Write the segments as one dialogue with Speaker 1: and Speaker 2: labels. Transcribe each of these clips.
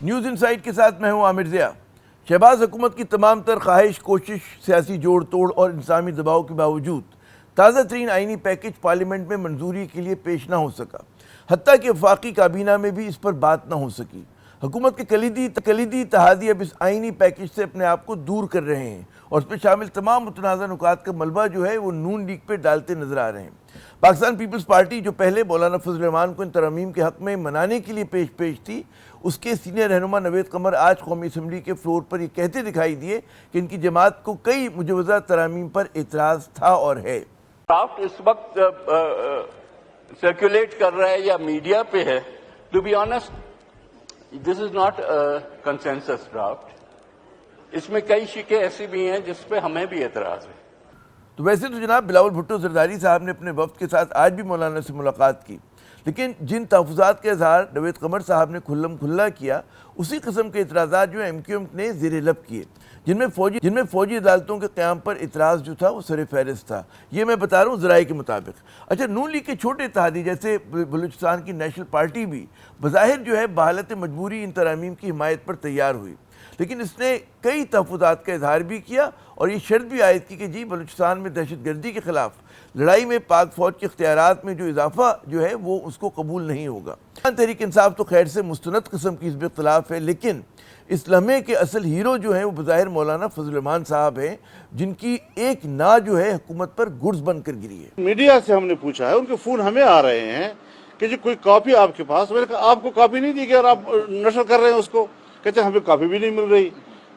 Speaker 1: News insight کے ساتھ میں ہوں عامر ضیاء۔ شہباز حکومت کی تمام تر خواہش، کوشش، سیاسی جوڑ توڑ اور انتظامی دباؤ کے باوجود تازہ ترین آئینی پیکج پارلیمنٹ میں منظوری کے لیے پیش نہ ہو سکا، حتیٰ کہ وفاقی کابینہ میں بھی اس پر بات نہ ہو سکی۔ حکومت کے کلیدی اتحادی اب اس آئینی پیکج سے اپنے آپ کو دور کر رہے ہیں اور اس میں شامل تمام متنازع نکات کا ملبہ جو ہے وہ نون لیگ پہ ڈالتے نظر آ رہے ہیں۔ پاکستان پیپلز پارٹی جو پہلے مولانا فضل الرحمان کو ان ترامیم کے حق میں منانے کے لیے پیش تھی، اس کے سینئر رہنما نوید قمر آج قومی اسمبلی کے فلور پر یہ کہتے دکھائی دیے کہ ان کی جماعت کو کئی مجوزہ ترامیم پر اعتراض تھا اور ہے۔
Speaker 2: ڈرافٹ اس وقت سرکولیٹ کر رہا ہے یا میڈیا پہ ہے، to be honest this is not consensus draft, اس میں کئی شکیں ایسی بھی ہیں جس پہ ہمیں بھی اعتراض ہے۔
Speaker 1: تو ویسے تو جناب بلاول بھٹو زرداری صاحب نے اپنے وفد کے ساتھ آج بھی مولانا سے ملاقات کی، لیکن جن تحفظات کا اظہار نوید قمر صاحب نے کھلم کھلا کیا، اسی قسم کے اعتراضات جو ایم کیو ایم نے زیر لب کیے، جن میں فوجی عدالتوں کے قیام پر اعتراض جو تھا وہ سر فہرست تھا۔ یہ میں بتا رہا ہوں ذرائع کے مطابق۔ اچھا، نون لیگ کے چھوٹے اتحادی جیسے بلوچستان کی نیشنل پارٹی بھی بظاہر جو ہے بحالت مجبوری ان ترامیم کی حمایت پر تیار ہوئی، لیکن اس نے کئی تحفظات کا اظہار بھی کیا اور یہ شرط بھی عائد کی کہ جی بلوچستان میں دہشت گردی کے خلاف لڑائی میں پاک فوج کے اختیارات میں جو اضافہ جو ہے وہ اس کو قبول نہیں ہوگا۔ تحریک انصاف تو خیر سے مستند قسم کی حزب اختلاف ہے، لیکن اس لمحے کے اصل ہیرو جو ہیں وہ بظاہر مولانا فضل الرحمان صاحب ہیں، جن کی ایک نا جو ہے حکومت پر گرز بن کر گری ہے۔
Speaker 3: میڈیا سے ہم نے پوچھا ہے، ان کے فون ہمیں آ رہے ہیں کہ جی کوئی کاپی آپ کے پاس، میں نے کہا آپ کو کاپی نہیں دی گئی اور آپ نشر کر رہے ہیں اس کو، کہتے ہیں ہمیں کاپی بھی نہیں مل رہی۔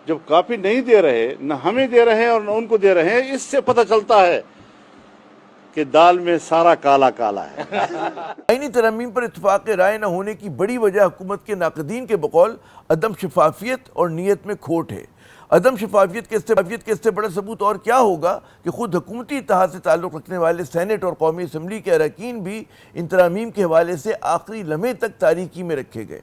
Speaker 3: جب کاپی نہیں دے رہے، نہ ہمیں دے رہے ہیں اور نہ ان کو دے رہے ہیں، اس سے پتہ چلتا ہے کہ دال میں سارا کالا کالا ہے۔
Speaker 1: آئینی ترامیم پر اتفاق رائے نہ ہونے کی بڑی وجہ حکومت کے ناقدین کے بقول عدم شفافیت اور نیت میں کھوٹ ہے۔ عدم شفافیت کے اس سے بڑا ثبوت اور کیا ہوگا کہ خود حکومتی اتحاد سے تعلق رکھنے والے سینٹ اور قومی اسمبلی کے اراکین بھی ان ترامیم کے حوالے سے آخری لمحے تک تاریکی میں رکھے گئے۔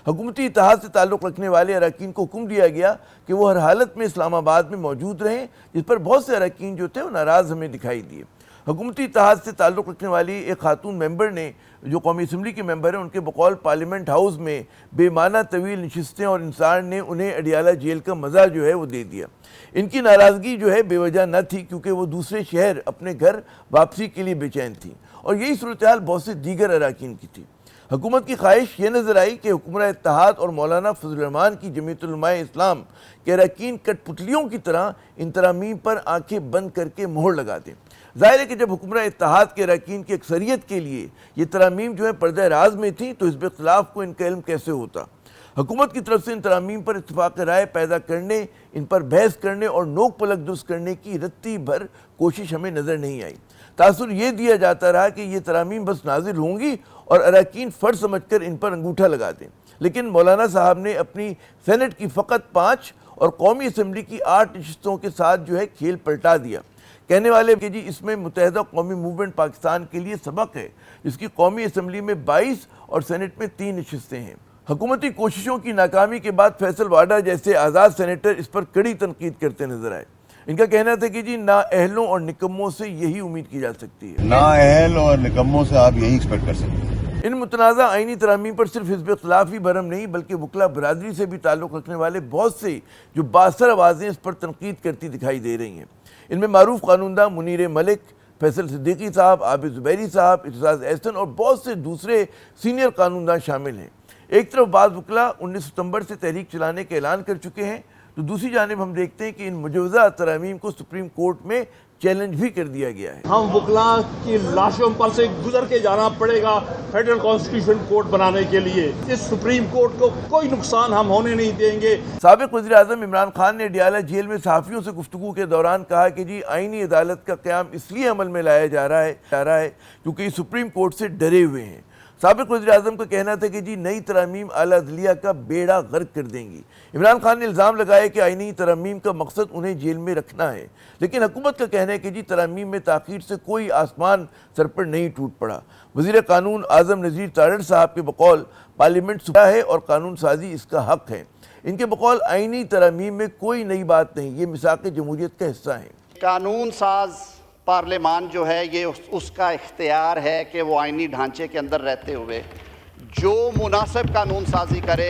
Speaker 1: حکومتی اتحاد سے تعلق رکھنے والے اراکین کو حکم دیا گیا کہ وہ ہر حالت میں اسلام آباد میں موجود رہیں، جس پر بہت سے اراکین جو تھے وہ ناراض ہمیں دکھائی دیے۔ حکومتی اتحاد سے تعلق رکھنے والی ایک خاتون ممبر نے، جو قومی اسمبلی کے ممبر ہیں، ان کے بقول پارلیمنٹ ہاؤس میں بے معنی طویل نشستیں اور انسان نے انہیں اڈیالہ جیل کا مزہ جو ہے وہ دے دیا۔ ان کی ناراضگی جو ہے بے وجہ نہ تھی، کیونکہ وہ دوسرے شہر اپنے گھر واپسی کے لیے بے چین تھیں، اور یہی صورتحال بہت سے دیگر اراکین کی تھی۔ حکومت کی خواہش یہ نظر آئی کہ حکمراں اتحاد اور مولانا فضل الرحمان کی جمعیت علماء اسلام کے اراکین کٹ پتلیوں کی طرح ان ترامیم پر آنکھیں بند کر کے مہر لگا دیں۔ ظاہر ہے کہ جب حکمراں اتحاد کے اراکین کی اکثریت کے لیے یہ ترامیم جو ہے پردہ راز میں تھیں، تو حزب اختلاف کو ان کا علم کیسے ہوتا؟ حکومت کی طرف سے ان ترامیم پر اتفاق رائے پیدا کرنے، ان پر بحث کرنے اور نوک پلک درست کرنے کی رتی بھر کوشش ہمیں نظر نہیں آئی۔ تاثر یہ دیا جاتا رہا کہ یہ ترامیم بس نازل ہوں گی اور اراکین فرض سمجھ کر ان پر انگوٹھا لگا دیں، لیکن مولانا صاحب نے اپنی سینٹ کی فقط 5 اور قومی اسمبلی کی 8 نشستوں کے ساتھ جو ہے کھیل پلٹا دیا، کہنے والے کہ جی اس میں متحدہ قومی موومنٹ پاکستان کے لیے سبق ہے، جس کی قومی اسمبلی میں 22 اور سینٹ میں 3 نشستیں ہیں۔ حکومتی کوششوں کی ناکامی کے بعد فیصل واڈا جیسے آزاد سینیٹر اس پر کڑی تنقید کرتے نظر آئے۔ ان کا کہنا تھا کہ جی نااہلوں اور نکموں سے یہی امید کی جا سکتی ہے۔
Speaker 4: نااہل اور نکموں سے آپ یہی ایکسپیکٹ کر سکتے ہیں۔
Speaker 1: ان متنازع آئینی ترامیم پر صرف حزب اختلاف ہی برہم نہیں، بلکہ وکلا برادری سے بھی تعلق رکھنے والے بہت سے جو بااثر آوازیں اس پر تنقید کرتی دکھائی دے رہی ہیں۔ ان میں معروف قانونداں منیر ملک، فیصل صدیقی صاحب، عابد زبیری صاحب، اعتزاز احسن اور بہت سے دوسرے سینئر قانونداں شامل ہیں۔ ایک طرف بعض وکلا 19 ستمبر سے تحریک چلانے کا اعلان کر چکے ہیں، تو دوسری جانب ہم دیکھتے ہیں کہ ان مجوزہ ترامیم کو سپریم کورٹ میں چیلنج بھی کر دیا گیا ہے۔
Speaker 5: ہم وکلا کی لاشوں پر سے گزر کے جانا پڑے گا فیڈرل کانسٹیٹیوشن کورٹ بنانے کے لیے، اس سپریم کورٹ کو کوئی نقصان ہم ہونے نہیں دیں گے۔
Speaker 1: سابق وزیر اعظم عمران خان نے اڈیالہ جیل میں صحافیوں سے گفتگو کے دوران کہا کہ جی آئینی عدالت کا قیام اس لیے عمل میں لایا جا رہا ہے کیونکہ یہ سپریم کورٹ سے ڈرے ہوئے ہیں۔ سابق وزیر اعظم کا کہنا تھا کہ جی نئی ترامیم اعلیٰ عدلیہ کا بیڑا غرق کر دیں گی۔ عمران خان نے الزام لگایا کہ آئینی ترامیم کا مقصد انہیں جیل میں رکھنا ہے، لیکن حکومت کا کہنا ہے کہ جی ترامیم میں تاخیر سے کوئی آسمان سر پر نہیں ٹوٹ پڑا۔ وزیر قانون اعظم نذیر تارڑ صاحب کے بقول پارلیمنٹ صوبہ ہے اور قانون سازی اس کا حق ہے۔ ان کے بقول آئینی ترامیم میں کوئی نئی بات نہیں، یہ میثاق جمہوریت کا حصہ ہیں۔
Speaker 6: قانون ساز پارلیمان جو ہے یہ اس کا اختیار ہے کہ وہ آئینی ڈھانچے کے اندر رہتے ہوئے جو مناسب قانون سازی کرے